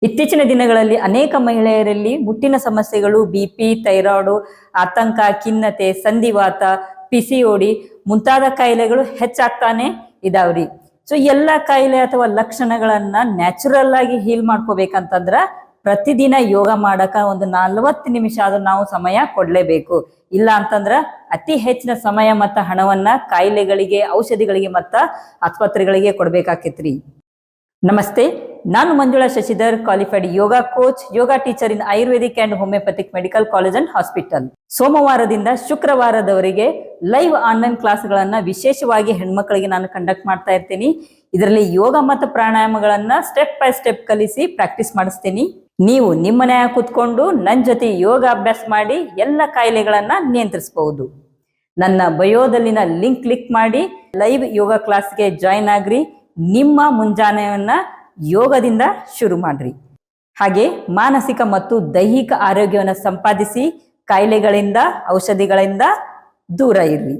ಇತ್ತೀಚಿನ ದಿನಗಳಲ್ಲಿ ಅನೇಕ ಮಹಿಳೆಯರಲ್ಲಿ ಮುಟ್ಟಿನ ಸಮಸ್ಯೆಗಳು, ಬಿಪಿ, ಥೈರಾಯ್ಡ್, ಆತಂಕ, ಖಿನ್ನತೆ, ಸಂಧಿವಾತ, ಪಿಸಿಒಡಿ ಮುಂತಾದ ಕಾಯಿಲೆಗಳು ಹೆಚ್ಚಾಗ್ತಾನೆ ಇದಾವ್ರಿ. ಸೊ ಎಲ್ಲ ಕಾಯಿಲೆ ಅಥವಾ ಲಕ್ಷಣಗಳನ್ನ ನ್ಯಾಚುರಲ್ ಆಗಿ ಹೀಲ್ ಮಾಡ್ಕೋಬೇಕಂತಂದ್ರ ಪ್ರತಿದಿನ ಯೋಗ ಮಾಡಕ ಒಂದು 40 ನಿಮಿಷ ಆದ್ರೂ ನಾವು ಸಮಯ ಕೊಡ್ಲೇಬೇಕು. ಇಲ್ಲ ಅಂತಂದ್ರ ಅತಿ ಹೆಚ್ಚಿನ ಸಮಯ ಮತ್ತ ಹಣವನ್ನ ಕಾಯಿಲೆಗಳಿಗೆ, ಔಷಧಿಗಳಿಗೆ ಮತ್ತ ಆಸ್ಪತ್ರೆಗಳಿಗೆ ಕೊಡ್ಬೇಕಾಕೇತ್ರಿ. ನಮಸ್ತೆ, ನಾನು Manjula Shashidhar, qualified yoga coach, yoga teacher in Ayurvedic and homeopathic medical college and hospital. ಸೋಮವಾರದಿಂದ ಶುಕ್ರವಾರದವರೆಗೆ ಲೈವ್ ಆನ್ಲೈನ್ ಕ್ಲಾಸ್ಗಳನ್ನ ವಿಶೇಷವಾಗಿ ಹೆಣ್ಮಕ್ಳಿಗೆ ನಾನು ಕಂಡಕ್ಟ್ ಮಾಡ್ತಾ ಇರ್ತೀನಿ. ಇದರಲ್ಲಿ ಯೋಗ ಮತ್ತು ಪ್ರಾಣಾಯಾಮಗಳನ್ನ ಸ್ಟೆಪ್ ಬೈ ಸ್ಟೆಪ್ ಕಲಿಸಿ ಪ್ರಾಕ್ಟೀಸ್ ಮಾಡಿಸ್ತೀನಿ. ನೀವು ನಿಮ್ಮ ಮನೆಯಾಗ ಕೂತ್ಕೊಂಡು ನನ್ನ ಜೊತೆ ಯೋಗ ಅಭ್ಯಾಸ ಮಾಡಿ ಎಲ್ಲ ಕಾಯಿಲೆಗಳನ್ನ ನಿಯಂತ್ರಿಸಬಹುದು. ನನ್ನ ಬಯೋದಲ್ಲಿನ ಲಿಂಕ್ ಕ್ಲಿಕ್ ಮಾಡಿ ಲೈವ್ ಯೋಗ ಕ್ಲಾಸ್ಗೆ ಜಾಯಿನ್ ಆಗ್ರಿ. ನಿಮ್ಮ ಮುಂಜಾನೆಯನ್ನ ಯೋಗದಿಂದ ಶುರು ಮಾಡ್ರಿ. ಹಾಗೆ ಮಾನಸಿಕ ಮತ್ತು ದೈಹಿಕ ಆರೋಗ್ಯವನ್ನು ಸಂಪಾದಿಸಿ ಕಾಯಿಲೆಗಳಿಂದ, ಔಷಧಿಗಳಿಂದ ದೂರ ಇರ್ರಿ.